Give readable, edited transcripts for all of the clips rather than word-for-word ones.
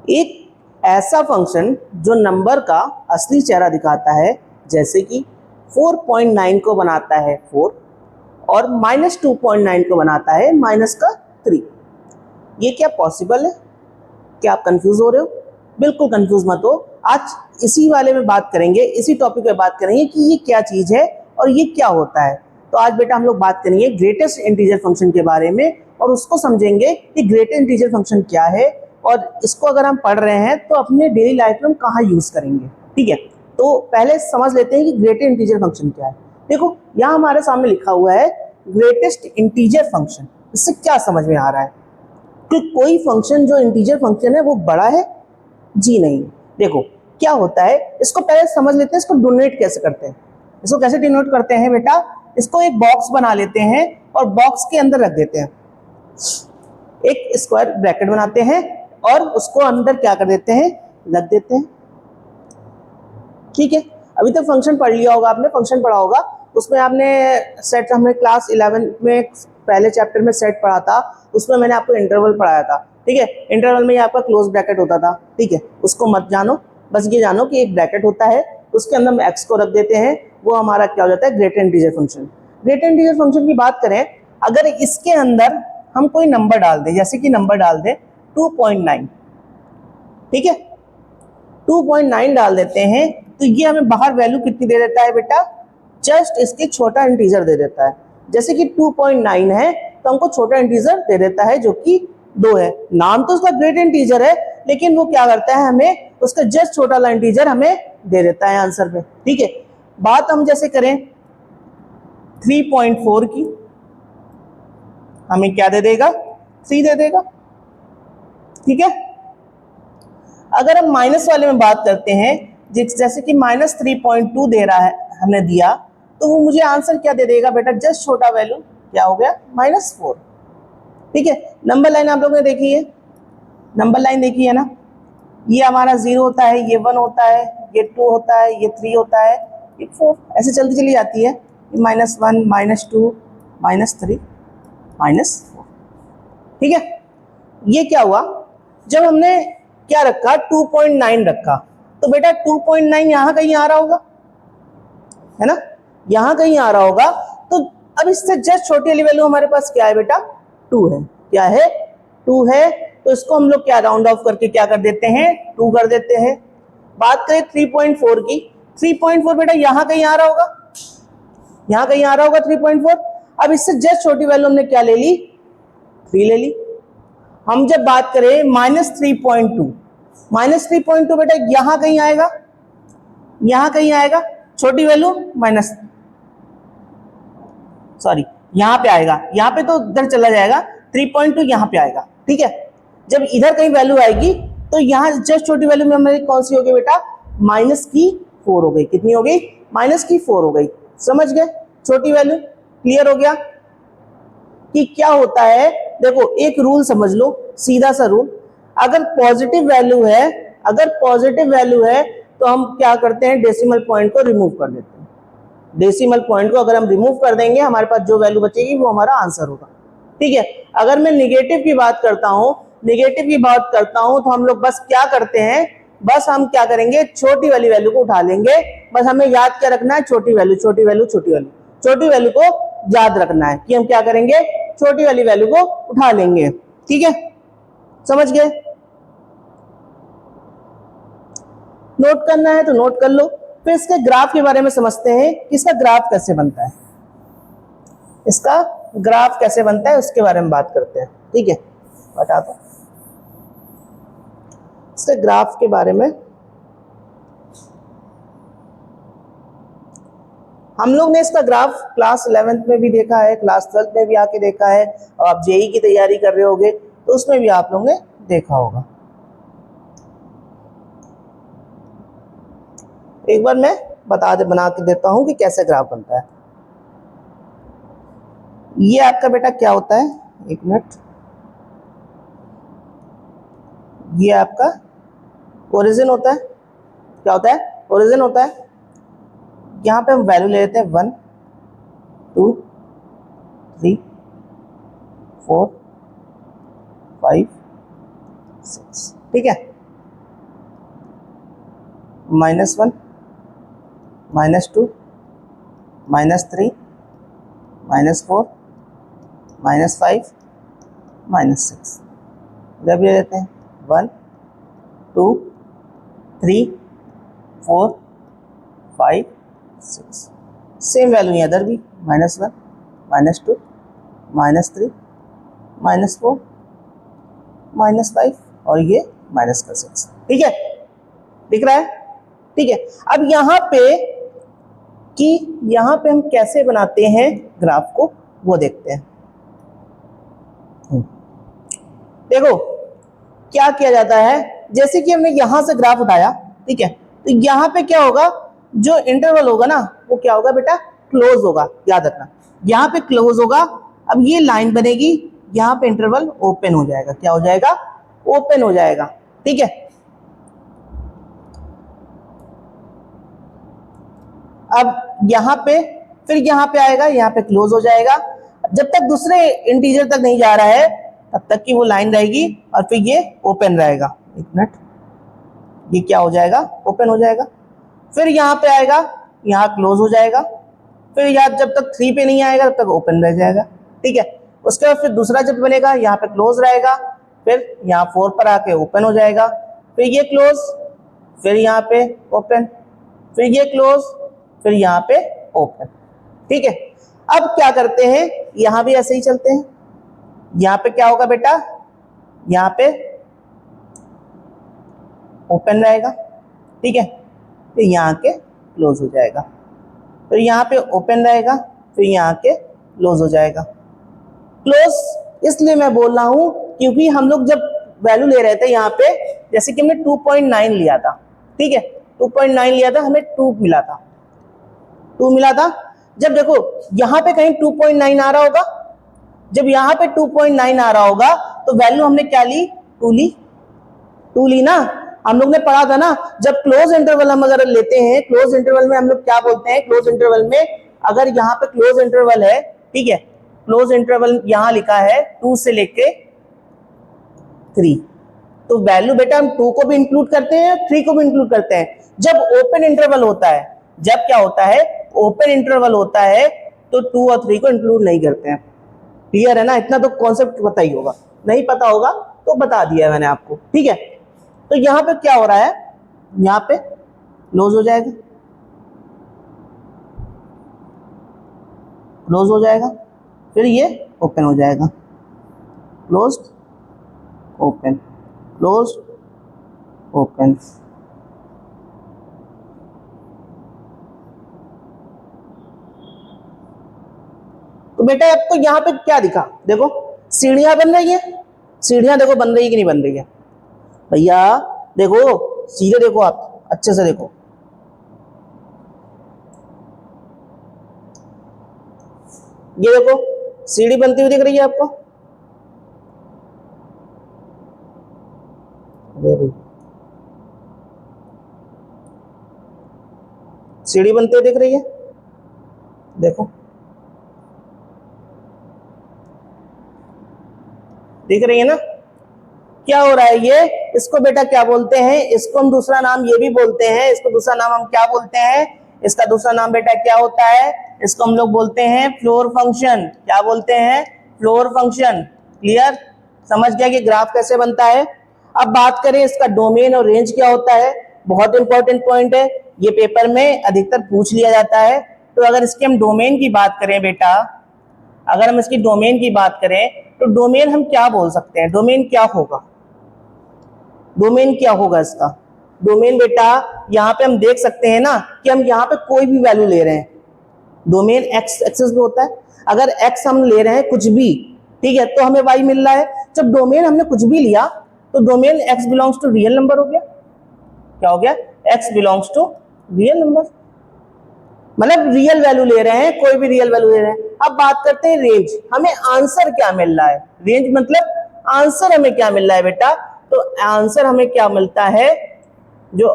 एक ऐसा फंक्शन जो नंबर का असली चेहरा दिखाता है, जैसे कि 4.9 को बनाता है 4 और -2.9 को बनाता है -3। ये क्या पॉसिबल है? क्या आप कंफ्यूज हो रहे हो? बिल्कुल कंफ्यूज मत हो। आज इसी वाले में बात करेंगे, इसी टॉपिक पे बात करेंगे कि ये क्या चीज़ है और ये क्या होता है। तो आज बेटा हम लोग बात करेंगे ग्रेटेस्ट इंटीजर फंक्शन के बारे में और उसको समझेंगे कि ग्रेटेस्ट इंटीजर फंक्शन क्या है और इसको अगर हम पढ़ रहे हैं तो अपने डेली लाइफ में हम कहाँ यूज़ करेंगे। ठीक है, तो पहले समझ लेते हैं कि ग्रेटेस्ट इंटीजर फंक्शन क्या है। देखो यहाँ हमारे सामने लिखा हुआ है ग्रेटेस्ट इंटीजर फंक्शन। इससे क्या समझ में आ रहा है कि कोई फंक्शन जो इंटीजर फंक्शन है वो बड़ा है? जी नहीं। देखो क्या होता है, इसको पहले समझ लेते हैं, इसको डोनेट कैसे करते हैं। इसको कैसे डिनोट करते हैं बेटा, इसको एक बॉक्स बना लेते हैं और बॉक्स के अंदर रख देते हैं, एक स्क्वायर ब्रैकेट बनाते हैं और उसको अंदर क्या कर देते हैं, रख देते हैं। ठीक है, अभी तक फंक्शन पढ़ लिया होगा आपने, फंक्शन पढ़ा होगा, उसमें आपने सेट, हमने क्लास 11 में पहले चैप्टर में सेट पढ़ा था, उसमें मैंने आपको इंटरवल पढ़ाया था। ठीक है, इंटरवल में ये आपका क्लोज ब्रैकेट होता था। ठीक है, उसको मत जानो, बस ये जानो कि एक ब्रैकेट होता है, उसके अंदर हम एक्स को रख देते हैं, वो हमारा क्या हो जाता है, greatest integer function. Greatest integer function की बात करें, अगर इसके अंदर हम कोई नंबर डाल दें, जैसे कि नंबर डाल दें 2.9, ठीक है 2.9 डाल देते हैं, तो ये हमें बाहर वैल्यू कितनी दे देता है बेटा, जस्ट इसके छोटा इंटीजर दे देता है। जैसे कि 2.9 है तो हमको छोटा इंटीजर दे देता है जो कि 2 है। नाम तो उसका ग्रेट इंटीजर है, लेकिन वो क्या करता है, हमें उसका जस्ट छोटा वाला इंटीजर हमें दे देता है आंसर में। ठीक है, बात हम जैसे करें 3.4 की, हमें क्या दे देगा, 3 दे देगा। ठीक है, अगर हम माइनस वाले में बात करते हैं, जैसे कि -3.2 दे रहा है, हमने दिया, तो वो मुझे आंसर क्या दे देगा बेटा, जस्ट छोटा वैल्यू क्या हो गया, -4। ठीक है, नंबर लाइन आप लोगों ने देखी है, नंबर लाइन देखी है ना, ये हमारा 0 होता है, ये 1 होता है, ये 2 होता है, ये 3 होता है, ये 4, ऐसे चलती चली जाती है, -1 -2 -3 -4। ठीक है, ये क्या हुआ, जब हमने क्या रखा, 2.9 रखा, तो बेटा 2.9 यहाँ कहीं आ रहा होगा, है ना, यहाँ कहीं आ रहा होगा। तो अब इससे जस्ट छोटी वाली वैल्यू हमारे पास क्या है बेटा, 2 है। क्या है, 2 है, तो इसको हम लोग क्या राउंड ऑफ करके क्या कर देते हैं, 2 कर देते हैं। बात करें 3.4 की, 3.4 बेटा यहाँ कहीं आ रहा होगा, यहाँ कहीं आ रहा होगा 3.4। अब इससे जस्ट छोटी वैल्यू हमने क्या ले ली, 3 ले ली। हम जब बात करें -3.2, -3.2 बेटा यहां कहीं आएगा, यहां कहीं आएगा, छोटी वैल्यू यहां पे आएगा, यहां पे तो इधर चला जाएगा, 3.2 यहां पे आएगा। ठीक है, जब इधर कहीं वैल्यू आएगी तो यहां जस्ट छोटी वैल्यू में हमारी कौन सी हो गई बेटा, -4 हो गई। कितनी हो गई, -4 हो गई। समझ गए, छोटी वैल्यू क्लियर हो गया कि क्या होता है। देखो एक रूल समझ लो, सीधा सा रूल, अगर पॉजिटिव वैल्यू है, अगर पॉजिटिव वैल्यू है तो हम क्या करते हैं, डेसिमल पॉइंट को रिमूव कर देते हैं। डेसिमल पॉइंट को अगर हम रिमूव कर देंगे, हमारे पास जो वैल्यू बचेगी वो हमारा आंसर होगा। ठीक है, अगर मैं निगेटिव की बात करता हूं, निगेटिव की बात करता हूं तो हम लोग बस क्या करते हैं, बस हम क्या करेंगे, छोटी वाली वैल्यू को उठा लेंगे। बस हमें याद क्या रखना है, छोटी वैल्यू, छोटी वैल्यू, छोटी वैल्यू, छोटी वैल्यू को याद रखना है कि हम क्या करेंगे, छोटी वाली वैल्यू को उठा लेंगे। ठीक है, समझ गए, नोट करना है तो नोट कर लो। फिर इसके ग्राफ के बारे में समझते हैं कि इसका ग्राफ कैसे बनता है, इसका ग्राफ कैसे बनता है उसके बारे में बात करते हैं। ठीक है, बता दो इसके ग्राफ के बारे में। हम लोग ने इसका ग्राफ क्लास 11th में भी देखा है, क्लास 12th में भी आके देखा है, और आप जेई की तैयारी कर रहे होगे तो उसमें भी आप लोगों ने देखा होगा। एक बार मैं बना के देता हूं कि कैसे ग्राफ बनता है। ये आपका बेटा क्या होता है, एक मिनट, ये आपका ओरिजिन होता है। क्या होता है, ओरिजिन होता है। यहाँ पे हम वैल्यू ले लेते हैं 1 2 3 4 5 6। ठीक है, -1, -2, -3, -4, -5, -6। जब ये देते हैं 1, 2, 3, 4, 5, 6। सेम वैल्यू है इधर भी, -1, -2, -3, -4, -5 और ये -6। ठीक है, दिख रहा है? ठीक है। अब यहाँ पे हम कैसे बनाते हैं ग्राफ को वो देखते हैं। देखो क्या किया जाता है, जैसे कि हमने यहां से ग्राफ उठाया, ठीक है, तो यहाँ पे क्या होगा, जो इंटरवल होगा ना वो क्या होगा बेटा, क्लोज होगा। याद रखना, यहाँ पे क्लोज होगा। अब ये लाइन बनेगी, यहाँ पे इंटरवल ओपन हो जाएगा। क्या हो जाएगा? ओपन हो जाएगा। ठीक है। अब यहाँ पे फिर यहाँ पे आएगा, यहाँ पे क्लोज हो जाएगा। जब तक दूसरे इंटीजर तक नहीं जा रहा है तब तक की वो लाइन रहेगी और फिर ये ओपन रहेगा। एक मिनट, ये क्या हो जाएगा? ओपन हो जाएगा। फिर यहाँ पे आएगा, यहाँ क्लोज हो जाएगा। फिर यहाँ जब तक 3 पे नहीं आएगा तब तक ओपन रह जाएगा। ठीक है। उसके बाद फिर दूसरा जब बनेगा, यहाँ पे क्लोज रहेगा, फिर यहाँ 4 पर आके ओपन हो जाएगा, फिर ये क्लोज, फिर यहाँ पे ओपन, फिर ये क्लोज, फिर यहाँ पे ओपन। ठीक है। अब क्या करते हैं, यहाँ भी ऐसे ही चलते हैं। यहाँ पे क्या होगा बेटा, यहाँ पे ओपन रहेगा। ठीक है। फिर यहाँ के क्लोज हो जाएगा, फिर यहाँ पे ओपन रहेगा, फिर यहाँ के क्लोज हो जाएगा। क्लोज इसलिए मैं बोल रहा हूं क्योंकि हम लोग जब वैल्यू ले रहे थे यहाँ पे, जैसे कि हमने 2.9 लिया था। ठीक है, 2.9 लिया था, हमें 2 मिला था, 2 मिला था। जब देखो यहाँ पे कहीं 2.9 आ रहा होगा, जब यहाँ पे 2.9 आ रहा होगा तो वैल्यू हमने क्या ली? 2 ली ना। हम लोग ने पढ़ा था ना, जब क्लोज इंटरवल हम अगर लेते हैं, क्लोज इंटरवल में हम लोग क्या बोलते हैं, क्लोज इंटरवल में अगर यहाँ पे क्लोज इंटरवल है, ठीक है, क्लोज इंटरवल यहाँ लिखा है 2 से लेके 3, तो वैल्यू बेटा हम 2 को भी इंक्लूड करते हैं, 3 को भी इंक्लूड करते हैं। जब ओपन इंटरवल होता है, जब क्या होता है, ओपन इंटरवल होता है, तो 2 और 3 को इंक्लूड नहीं करते हैं। क्लियर है ना? इतना तो कॉन्सेप्ट पता ही होगा, नहीं पता होगा तो बता दिया है मैंने आपको। ठीक है। तो यहाँ पे क्या हो रहा है, यहाँ पे क्लोज हो जाएगा, क्लोज हो जाएगा, फिर ये ओपन हो जाएगा, क्लोज ओपन, क्लोज ओपन। तो बेटा आपको यहाँ पे क्या दिखा? देखो सीढ़ियां बन रही है, सीढ़ियां देखो बन रही है कि नहीं बन रही है भैया? देखो सीधे देखो, आप अच्छे से देखो, ये देखो सीढ़ी बनती हुई दिख रही है आपको? सीढ़ी बनती हुई दिख रही है, देखो दिख रही है ना? क्या हो रहा है ये? इसको बेटा क्या बोलते हैं? इसको हम दूसरा नाम ये भी बोलते हैं, इसको दूसरा नाम हम क्या बोलते हैं? इसका दूसरा नाम बेटा क्या होता है? इसको हम लोग बोलते हैं फ्लोर फंक्शन। क्या बोलते हैं? Floor function. क्लियर? समझ गया कि ग्राफ कैसे बनता है? अब बात करें इसका डोमेन और रेंज क्या होता है। बहुत इंपॉर्टेंट पॉइंट है, ये पेपर में अधिकतर पूछ लिया जाता है। तो अगर इसके हम डोमेन की बात करें बेटा, अगर हम इसकी डोमेन की बात करें तो डोमेन हम क्या बोल सकते हैं? डोमेन क्या होगा? डोमेन क्या होगा इसका? डोमेन बेटा यहाँ पे हम देख सकते हैं ना कि हम यहाँ पे कोई भी वैल्यू ले रहे हैं, डोमेन एक्स एक्सिस पे होता है। अगर एक्स हम ले रहे हैं कुछ भी, ठीक है, तो हमें वाई मिल रहा है। जब डोमेन हमने कुछ भी लिया तो domain x belongs to real number हो गया। क्या हो गया? X belongs to real number, मतलब रियल वैल्यू ले रहे हैं, कोई भी रियल वैल्यू ले रहे हैं। अब बात करते हैं रेंज, हमें आंसर क्या मिल रहा है? रेंज मतलब आंसर हमें क्या मिल रहा है बेटा? तो आंसर हमें क्या मिलता है, जो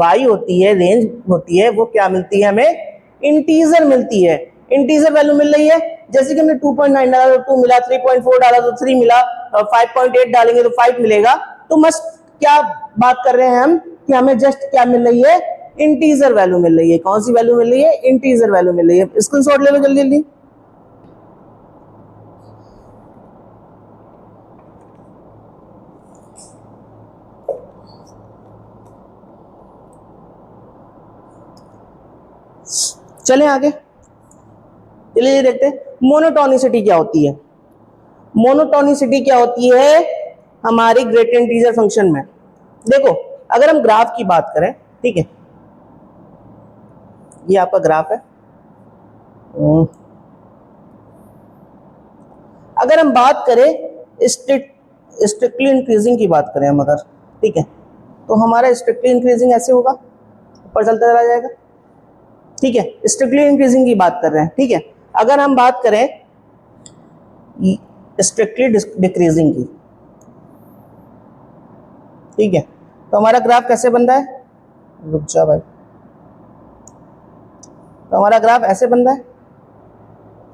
y होती है, रेंज होती है, वो क्या मिलती है हमें? इंटीजर मिलती है। इंटीजर वैल्यू मिल रही है, जैसे कि हमने 2.9 डाला तो 2 मिला, 3.4 डाला तो 3 मिला, और 5.8 डालेंगे तो 5 मिलेगा। तो मस्त क्या बात कर रहे हैं हम कि हमें जस्ट क्या मिल रही है, इंटीजर वैल्यू मिल रही है। कौन सी वैल्यू मिल रही है, इंटीजर वैल्यू मिल रही है। स्क्रीनशॉट ले लो जल्दी जल्दी। चलें आगे, चलिए देखते हैं मोनोटोनिसिटी क्या होती है। मोनोटोनिसिटी क्या होती है हमारी ग्रेट इंटीजर फंक्शन में। देखो अगर हम ग्राफ की बात करें, ठीक है, ये आपका ग्राफ है। अगर हम बात करें स्ट्रिक्टली इंक्रीजिंग की बात करें हम अगर, ठीक है, तो हमारा स्ट्रिक्टली इंक्रीजिंग ऐसे होगा, ऊपर चलता चला जाएगा, ठीक है। स्ट्रिक्टली इंक्रीजिंग की बात कर रहे हैं, ठीक है। अगर हम बात करें स्ट्रिक्टली डिक्रीजिंग की, ठीक है, तो हमारा ग्राफ कैसे बनता है, रुक जा भाई, तो हमारा ग्राफ ऐसे बनता है,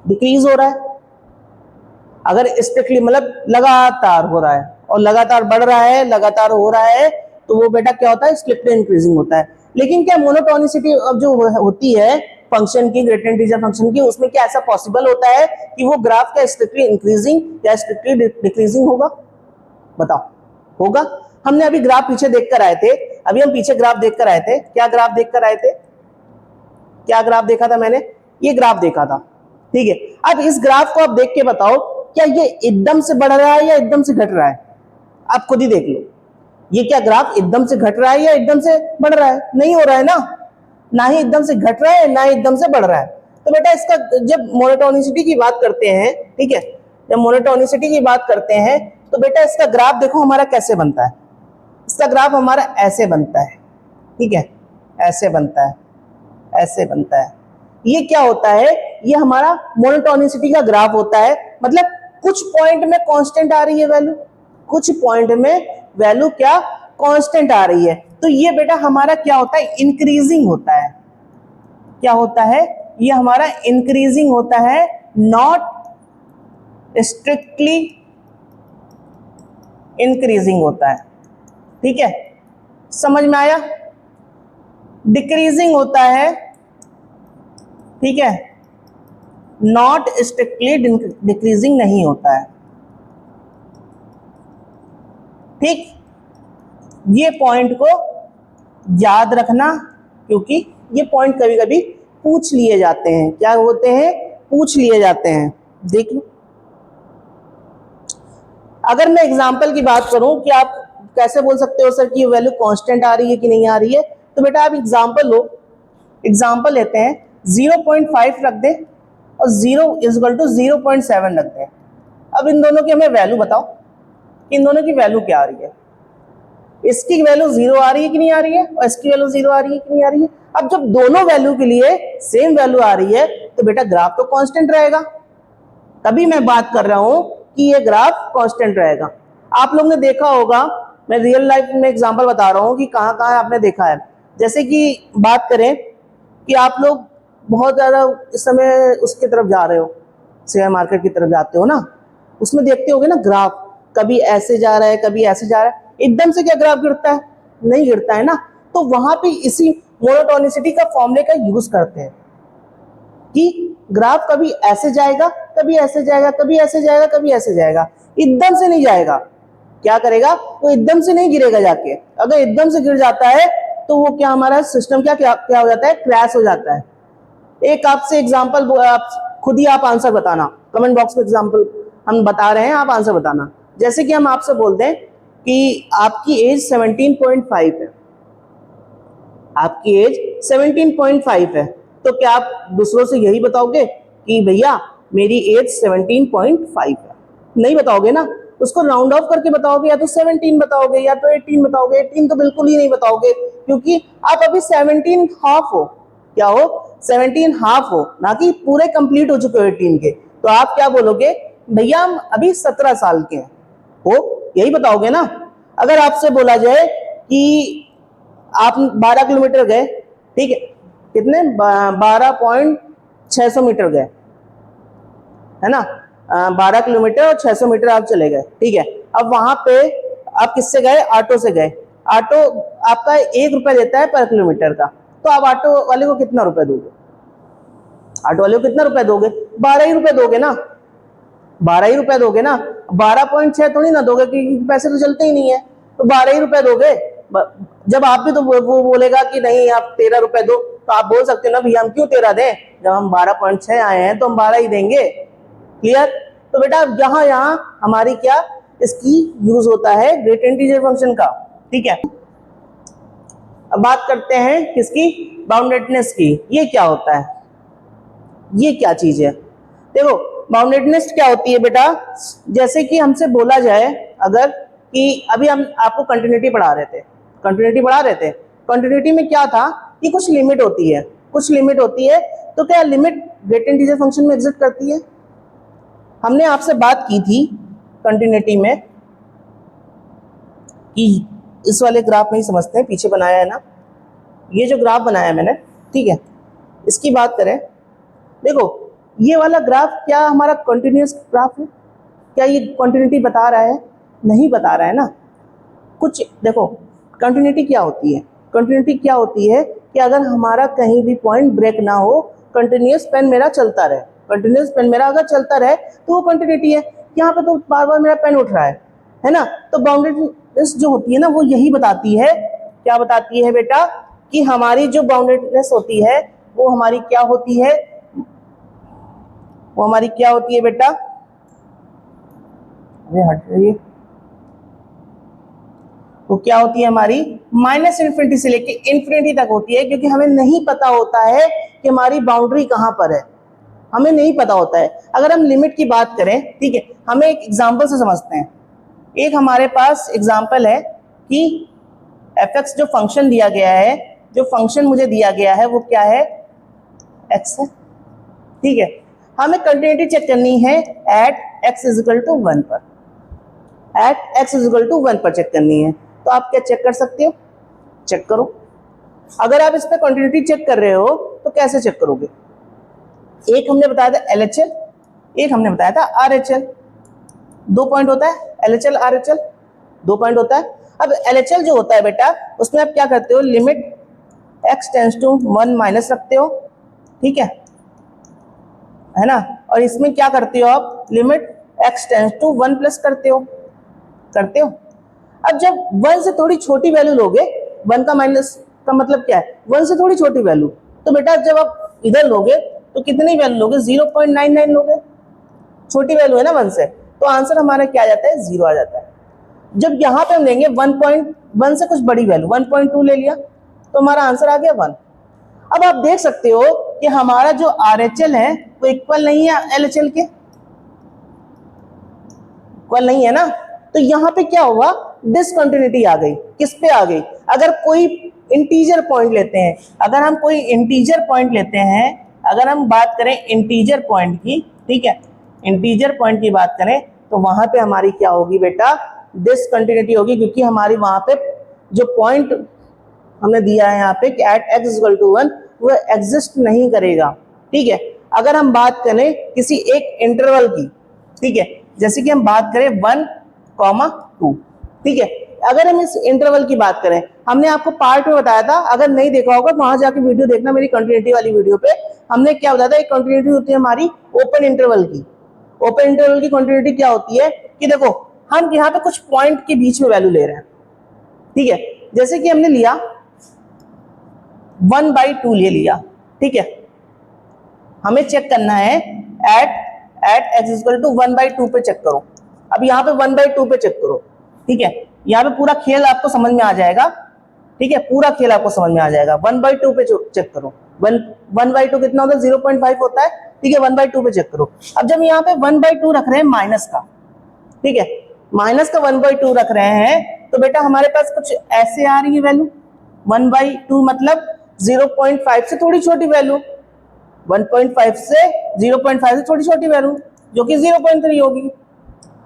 डिक्रीज हो रहा है। अगर स्ट्रिक्टली मतलब लगातार हो रहा है और लगातार बढ़ रहा है, लगातार हो रहा है, तो वो बेटा क्या होता है, स्ट्रिक्टली इंक्रीजिंग होता है। लेकिन क्या मोनोटोनिसिटी अब जो होती है फंक्शन की, ग्रेट इंटीजर फंक्शन की, उसमें क्या ऐसा पॉसिबल होता है कि वो ग्राफ क्या स्ट्रिक्टली इंक्रीजिंग या स्ट्रिक्टली डिक्रीजिंग होगा, बताओ, होगा। हमने अभी ग्राफ पीछे देख कर आए थे, अभी हम पीछे ग्राफ देख कर आए थे। क्या ग्राफ देख कर आए थे, क्या ग्राफ देखा था मैंने, ये ग्राफ देखा था, ठीक है। अब इस ग्राफ को आप देख के बताओ क्या ये एकदम से बढ़ रहा है या एकदम से घट रहा है, आप खुद ही देख लो। ये क्या ग्राफ एकदम से घट रहा है या एकदम से बढ़ रहा है, नहीं हो रहा है ना ही एकदम से घट रहा है ना ही एकदम से बढ़ रहा है। तो बेटा इसका जब मोनोटोनिसिटी की बात करते हैं, ठीक है, जब मोनोटोनिसिटी की बात करते हैं तो बेटा इसका ग्राफ देखो हमारा कैसे बनता है। इसका ग्राफ हमारा ऐसे बनता है, ठीक है, ऐसे बनता है, ऐसे बनता है। ये क्या होता है, ये हमारा मोनोटोनिसिटी का ग्राफ होता है। मतलब कुछ पॉइंट में कांस्टेंट आ रही है वैल्यू, कुछ पॉइंट में वैल्यू क्या कांस्टेंट आ रही है, तो ये बेटा हमारा क्या होता है, इंक्रीजिंग होता है। क्या होता है, ये हमारा इंक्रीजिंग होता है, नॉट स्ट्रिक्टली इंक्रीजिंग होता है, ठीक है, समझ में आया। डिक्रीजिंग होता है, ठीक है, नॉट स्ट्रिक्टली डिक्रीजिंग नहीं होता है, ठीक। ये पॉइंट को याद रखना, क्योंकि ये पॉइंट कभी कभी पूछ लिए जाते हैं। क्या होते हैं, पूछ लिए जाते हैं, देख लो। अगर मैं एग्जांपल की बात करूं कि आप कैसे बोल सकते हो सर कि ये वैल्यू कांस्टेंट आ रही है कि नहीं आ रही है, तो बेटा आप एग्जांपल लो, एग्जांपल लेते हैं, 0.5 रख दे और 0 = 0.7 रख दे। अब इन दोनों की हमें वैल्यू बताओ, इन दोनों की वैल्यू क्या आ रही है। इसकी वैल्यू 0 आ रही है कि नहीं आ रही है, और इसकी वैल्यू 0 आ रही है कि नहीं आ रही है। अब जब दोनों वैल्यू के लिए सेम वैल्यू आ रही है तो बेटा ग्राफ तो कांस्टेंट रहेगा। तभी मैं बात कर रहा हूं कि ये ग्राफ कांस्टेंट रहेगा। आप लोग ने देखा होगा, मैं रियल लाइफ में एग्जांपल बता रहा हूं कि कहां कहां आपने देखा है। जैसे कि बात करें कि आप लोग बहुत ज्यादा इस समय उसकी तरफ जा रहे हो, शेयर मार्केट की तरफ जाते हो ना, उसमें देखते होगे ना ग्राफ, कभी ऐसे जा रहा है कभी ऐसे जा रहा है, एकदम से क्या ग्राफ गिरता है, नहीं गिरता है ना। तो वहां पे इसी मोनोटोनिसिटी का फॉर्मूले का यूज करते हैं कि ग्राफ कभी ऐसे जाएगा कभी ऐसे जाएगा कभी ऐसे जाएगा कभी ऐसे जाएगा, एकदम से नहीं जाएगा। क्या करेगा, वो एकदम से नहीं गिरेगा जाके। अगर एकदम से गिर जाता है तो वो क्या हमारा सिस्टम क्या हो जाता है, क्रैश हो जाता है। एक आपसे एग्जांपल, आप खुद ही आप आंसर बताना, कमेंट बॉक्स में एग्जांपल हम बता रहे हैं, आप आंसर बताना। जैसे कि हम आपसे बोलते हैं कि आपकी एज 17.5 है, आपकी एज 17.5 है, तो क्या आप दूसरों से यही बताओगे कि भैया मेरी एज 17.5 है, नहीं बताओगे ना। उसको राउंड ऑफ करके बताओगे, या तो 17 बताओगे या तो 18 बताओगे। 18 तो बिल्कुल ही नहीं बताओगे, क्योंकि आप अभी 17 हाफ हो, क्या हो, 17 हाफ हो, ना कि पूरे कंप्लीट हो चुके हो 18 के। तो आप क्या बोलोगे, भैया हम अभी 17 साल के हैं, हो, यही बताओगे ना। अगर आपसे बोला जाए कि आप 12 किलोमीटर गए, ठीक है, कितने, 12.600 मीटर गए, है ना, 12 किलोमीटर और 600 मीटर आप चले गए, ठीक है। अब वहां पे आप किससे गए, ऑटो से गए। ऑटो आपका 1 रुपया देता है पर किलोमीटर का, तो आप ऑटो वाले को कितना रुपए दोगे? ऑटो वाले को कितना रुपए दोगे? 12 ही रुपए दोगे ना, 12 ही रुपए दोगे ना। 12.6 थोड़ी ना दोगे क्योंकि पैसे तो चलते ही नहीं है, तो 12 ही रुपए दोगे। जब आप भी तो वो बोलेगा कि नहीं आप 13 रुपए दो, तो आप बोल सकते हो ना भैया हम क्यों 13 दें, जब हम 12.6 आए हैं तो हम 12 ही देंगे। क्लियर? तो बेटा यहाँ यहाँ हमारी क्या इसकी यूज होता है ग्रेट इंटीजर फंक्शन का। ठीक है, अब बात करते हैं किसकी, बाउंडेडनेस की। ये क्या होता है, ये क्या चीज है? देखो बाउंडेडनेस क्या होती है बेटा, जैसे कि हमसे बोला जाए अगर कि अभी हम आपको कंटिन्यूटी पढ़ा रहे थे, कंटिन्यूटी में क्या था कि कुछ लिमिट होती है, तो क्या लिमिट ग्रेट इंटीजर फंक्शन में एग्जिस्ट करती है? हमने आपसे बात की थी कंटिन्यूटी में कि इस वाले ग्राफ में ही समझते हैं, पीछे बनाया है ना, ये जो ग्राफ बनाया है मैंने, ठीक है, इसकी बात करें। देखो ये वाला ग्राफ क्या हमारा कंटिन्यूअस ग्राफ है? क्या ये कंटिन्यूटी बता रहा है? नहीं बता रहा है ना। कुछ देखो कंटिन्यूटी क्या होती है, कंटिन्यूटी क्या होती है कि अगर हमारा कहीं भी पॉइंट ब्रेक ना हो, कंटिन्यूअस पेन मेरा चलता रहे, कंटिन्यूअस पेन मेरा अगर चलता रहे तो वो कंटिन्यूटी है। यहाँ पे तो बार बार मेरा पेन उठ रहा है ना, तो बाउंडेडनेस जो होती है ना वो यही बताती है, क्या बताती है बेटा, कि हमारी जो बाउंडेडनेस होती है वो हमारी क्या होती है, वो हमारी क्या होती है बेटा, अरे हट रही है, वो क्या होती है हमारी माइनस इन्फिनिटी से लेके इन्फिनिटी तक होती है, क्योंकि हमें नहीं पता होता है कि हमारी बाउंड्री कहाँ पर है, हमें नहीं पता होता है। अगर हम लिमिट की बात करें, ठीक है, हमें एक एग्जांपल से समझते हैं। एक हमारे पास एग्जांपल है कि fx जो फंक्शन दिया गया है, जो फंक्शन मुझे दिया गया है वो क्या है, x है। ठीक है, हमें कंटिन्यूटी चेक करनी है एट x इक्वल टू 1 पर, एट x इक्वल टू 1 पर चेक करनी है। तो आप क्या चेक कर सकते हो, चेक करो। अगर आप इस पर कंटिन्यूटी चेक कर रहे हो तो कैसे चेक करोगे? एक हमने बताया था LHL, एक हमने बताया था RHL। 2 पॉइंट होता है LHL RHL, 2 पॉइंट होता है। अब LHL जो होता है बेटा, उसमें आप क्या करते हो, limit x tends to 1 minus रखते हो, ठीक है ना, और इसमें क्या करते हो आप, limit x tends to 1 plus करते हो। अब जब 1 से थोड़ी छोटी वैल्यू लोगे, 1 का माइनस का मतलब क्या है, 1 से थोड़ी छोटी वैल्यू, तो बेटा जब आप इधर लोगे तो कितनी वैल्यू लोगे, 0.99 लोगे, छोटी वैल्यू है ना 1 से, तो आंसर हमारा क्या आ जाता है, 0 आ जाता है। जब यहाँ पे हम लेंगे 1.1 से कुछ बड़ी वैल्यू, 1.2 ले लिया, तो हमारा आंसर आ गया 1। अब आप देख सकते हो कि हमारा जो RHL है वो इक्वल नहीं है LHL के, इक्वल नहीं है ना, तो यहाँ पे क्या हुआ, डिसकंटिन्यूटी आ गई। किस पे आ गई, अगर कोई इंटीजर पॉइंट लेते हैं, अगर हम कोई इंटीजर पॉइंट लेते हैं, अगर हम बात करें इंटीजर पॉइंट की, ठीक है, इंटीजर पॉइंट की बात करें, तो वहां पे हमारी क्या होगी बेटा, डिसकंटिन्यूटी होगी, क्योंकि हमारी वहां पे जो पॉइंट हमने दिया है यहाँ पे कि एट x इक्वल टू 1, वो एग्जिस्ट नहीं करेगा। ठीक है, अगर हम बात करें किसी एक इंटरवल की, ठीक है, जैसे कि हम बात करें 1,2, ठीक है, अगर हम इस इंटरवल की बात करें, हमने आपको पार्ट में बताया था, अगर नहीं देखा होगा तो वहां जाके वीडियो देखना, मेरी कंटिन्यूटी वाली वीडियो पे हमने क्या बताया था, एक कंटिन्यूटी होती है हमारी ओपन इंटरवल की। ओपन इंटरवल की कंटिन्यूटी क्या होती है कि देखो हम यहाँ पे कुछ पॉइंट के बीच में वैल्यू ले रहे हैं, ठीक है, जैसे कि हमने लिया 1/2 ले लिया, ठीक है, हमें चेक करना है एट x इक्वल टू 1/2 पे चेक करो। अब यहाँ पे 1/2 पे चेक करो, ठीक है, यहाँ पे पूरा खेल आपको समझ में आ जाएगा, ठीक है, पूरा खेल आपको समझ में आ जाएगा। 1/2 पे चेक करो, 1/2 कितना होता है, 0.5 होता है, ठीक है, 1/2 पे चेक करो। अब जब यहाँ पे 1/2 रख रहे हैं माइनस का, ठीक है, माइनस का 1/2 रख रहे हैं, तो बेटा हमारे पास कुछ ऐसे आ रही है वैल्यू, 1/2 मतलब 0.5 से थोड़ी छोटी वैल्यू, 1.5 से 0.5 से थोड़ी छोटी वैल्यू जो कि 0.3 होगी।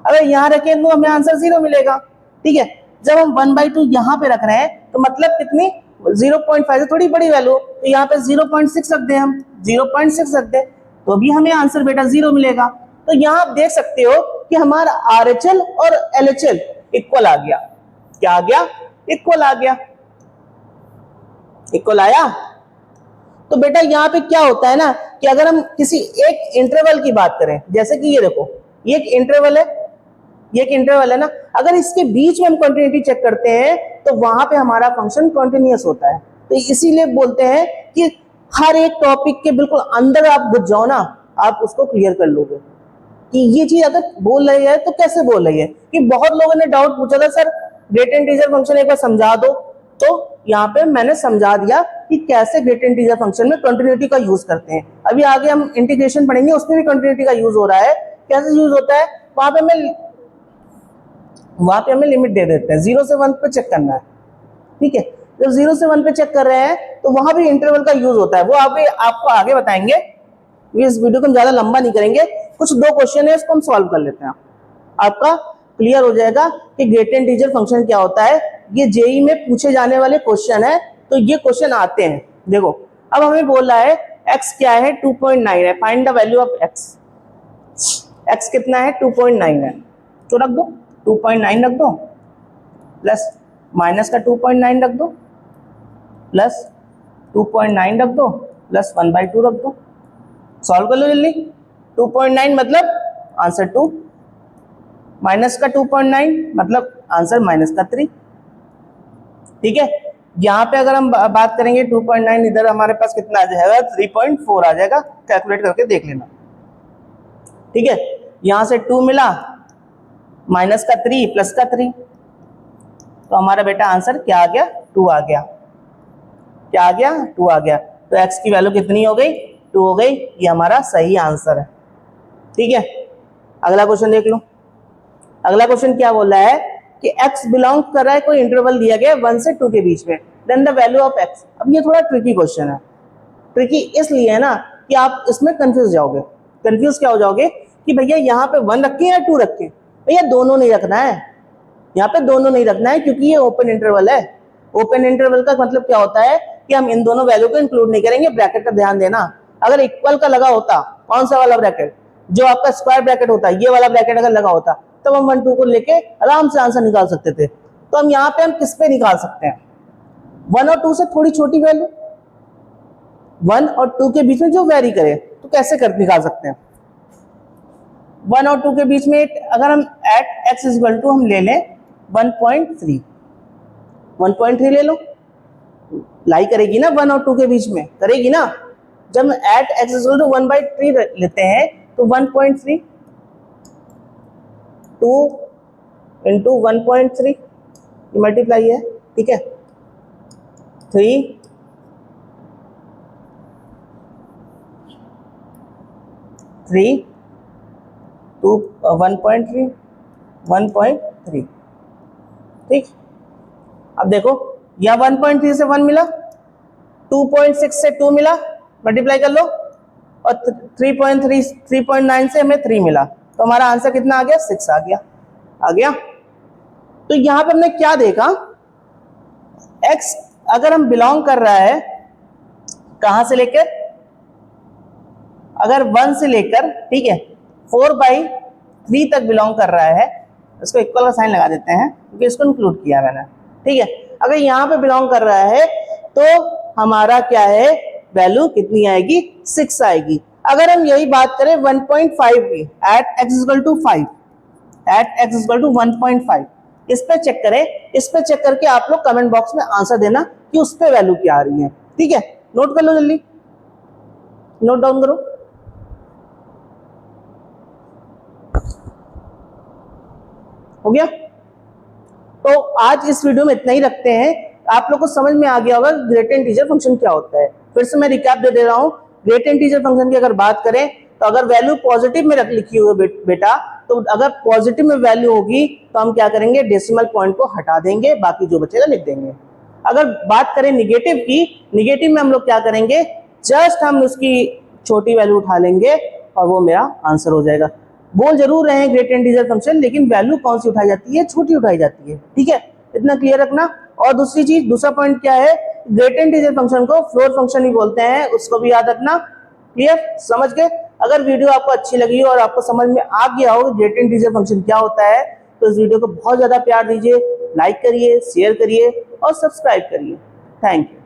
अगर यहाँ रखें तो हमें आंसर 0 मिलेगा, ठीक है। जब हम 1/2 यहाँ पे रख रहे हैं तो मतलब कितनी, 0.5 से थोड़ी बड़ी वैल्यू, तो यहाँ पे 0.6 रख दें, हम 0.6 रख दें तो भी हमें आंसर बेटा 0 मिलेगा। तो यहाँ आप देख सकते हो कि हमारा RHL और LHL इक्वल आ गया। क्या आ गया, इक्वल आ गया। इक्वल आया। तो बेटा यहाँ पे क्या होता है ना कि अगर हम किसी एक इंटरवल की बात करें, जैसे कि ये देखो, ये एक इंटरवल है, ये एक इंटरवल है ना, अगर इसके बीच में हम कंटिन्यूटी चेक करते हैं तो वहां पे हमारा फंक्शन कंटिन्यूअस होता है। तो इसीलिए बोलते हैं कि हर एक टॉपिक के बिल्कुल अंदर आप घुस जाओ ना, आप उसको क्लियर कर लोगे कि ये चीज अगर बोल रही है तो कैसे बोल रही है। कि बहुत लोगों ने डाउट पूछा था, सर ग्रेट इंटीजर फंक्शन एक बार समझा दो, तो यहाँ पे मैंने समझा दिया कि कैसे ग्रेट इंटीजर फंक्शन में कंटिन्यूटी का यूज करते हैं। अभी आगे हम इंटीग्रेशन पढ़ेंगे, उसमें भी कंटिन्यूटी का यूज हो रहा है। कैसे यूज होता है, वहां पे हमें लिमिट दे देते हैं, 0 से 1 पे चेक करना है। ठीक है, जब 0 से 1 पे चेक कर रहे हैं तो वहां भी इंटरवल का यूज होता है, वो आपको आगे बताएंगे। इस वीडियो को हम ज्यादा लंबा नहीं करेंगे, कुछ 2 क्वेश्चन है इसको हम सॉल्व कर लेते हैं, आपका क्लियर हो जाएगा कि ग्रेट इंटीजर फंक्शन क्या होता है। ये जेई में पूछे जाने वाले क्वेश्चन है, तो ये क्वेश्चन आते हैं। देखो अब हमें बोल रहा है x क्या है, 2.9 है, find the value of x। x कितना है, 2.9 है, तो रख दो 2.9 रख दो, प्लस माइनस का 2.9 रख दो, प्लस 2.9 रख दो, प्लस 1/2 रख दो। सॉल्व कर लो जल्दी। 2.9 मतलब आंसर 2, माइनस का 2.9 मतलब आंसर माइनस का 3। ठीक है, यहां पे अगर हम बात करेंगे 2.9, इधर हमारे पास कितना आ जाएगा, 3.4 आ जाएगा, कैलकुलेट करके देख लेना। ठीक है, यहां से 2 मिला, माइनस का 3 प्लस का 3, तो हमारा बेटा आंसर क्या आ गया, 2 आ गया। क्या आ गया, 2 आ गया। तो x की वैल्यू कितनी हो गई, 2 हो गई। ये हमारा सही आंसर है। ठीक है, अगला क्वेश्चन देख लो। अगला क्वेश्चन क्या बोल रहा है कि x बिलोंग कर रहा है, कोई इंटरवल दिया गया 1 से 2 के बीच में, then the value of x। अब ये थोड़ा ट्रिकी क्वेश्चन है। ट्रिकी इसलिए है ना कि आप इसमें कंफ्यूज जाओगे। कंफ्यूज क्या हो जाओगे कि भैया यहाँ पे 1 रखें या 2 रखें। भैया दोनों नहीं रखना है, यहाँ पे दोनों नहीं रखना है, क्योंकि ये ओपन इंटरवल है। ओपन इंटरवल का मतलब क्या होता है कि हम इन दोनों वैल्यू को इंक्लूड नहीं करेंगे। ब्रैकेट का ध्यान देना, अगर इक्वल का लगा होता, कौन सा वाला ब्रैकेट, जो आपका स्क्वायर ब्रैकेट होता है, ये वाला ब्रैकेट अगर लगा होता, तब हम 1 2 को लेके आराम से आंसर निकाल सकते थे। तो हम यहाँ पे हम किस पे निकाल सकते हैं, 1 और 2 से थोड़ी छोटी वैल्यू, 1 और 2 के बीच में जो वेरी करे, तो कैसे कर निकाल सकते हैं। 1 और 2 के बीच में अगर हम एट x इक्वल टू हम ले लें 1.3, 1.3 ले लो, लाई करेगी ना 1 और 2 के बीच में, करेगी ना। जब हम एट x इक्वल टू 1/3 लेते हैं तो 1.3, 2 इंटू 1.3 मल्टीप्लाई है। ठीक है, 3 2 1.3 1.3। ठीक, अब देखो या 1.3 से 1 मिला, 2.6 से 2 मिला, मल्टीप्लाई कर लो, और 3.9 से हमें 3 मिला, तो हमारा आंसर कितना आ गया, 6 आ गया। आ गया। तो यहां पे हमने क्या देखा, x अगर हम बिलोंग कर रहा है कहां से लेकर, अगर 1 से लेकर, ठीक है, 4/3 तक बिलोंग कर रहा है, इसको इक्वल का साइन लगा देते हैं क्योंकि इसको इंक्लूड किया मैंने। ठीक है, अगर यहां पे बिलोंग कर रहा है तो हमारा क्या है, वैल्यू कितनी आएगी, 6 आएगी। अगर हम यही बात करें 1.5 की, at x equal to 5, at x equal to 1.5, इस पे चेक करें, इस पे चेक करके आप लोग कमेंट बॉक्स में आंसर देना कि उस पे वैल्यू क्या आ रही है। ठीक है, नोट कर लो जल्दी, नोट डाउन करो। हो गया। तो आज इस वीडियो में इतना ही रखते हैं। आप लोग को समझ में आ गया होगा ग्रेट इंटीजर फंक्शन क्या होता है। फिर से मैं रिकैप दे रहा हूं। ग्रेट इंटीजर फंक्शन की अगर बात करें तो अगर वैल्यू पॉजिटिव में लिखी हुई बेटा, तो अगर पॉजिटिव में वैल्यू होगी तो हम क्या करेंगे, डेसिमल पॉइंट को हटा देंगे, बाकी जो बचेगा लिख देंगे। अगर बात करें निगेटिव की, निगेटिव में हम लोग क्या करेंगे, जस्ट हम उसकी छोटी वैल्यू उठा लेंगे और वो मेरा आंसर हो जाएगा। बोल जरूर रहे हैं ग्रेट इंटीजर फंक्शन, लेकिन वैल्यू कौन सी उठाई जाती है, छोटी उठाई जाती है। ठीक है, इतना क्लियर रखना। और दूसरी चीज, दूसरा पॉइंट क्या है, ग्रेट इंटीजर फंक्शन को फ्लोर फंक्शन ही बोलते हैं, उसको भी याद रखना। क्लियर, समझ गए। अगर वीडियो आपको अच्छी लगी और आपको समझ में आ गया हो ग्रेट इंटीजर फंक्शन क्या होता है, तो इस वीडियो को बहुत ज्यादा प्यार दीजिए, लाइक करिए, शेयर करिए और सब्सक्राइब करिए। Thank you.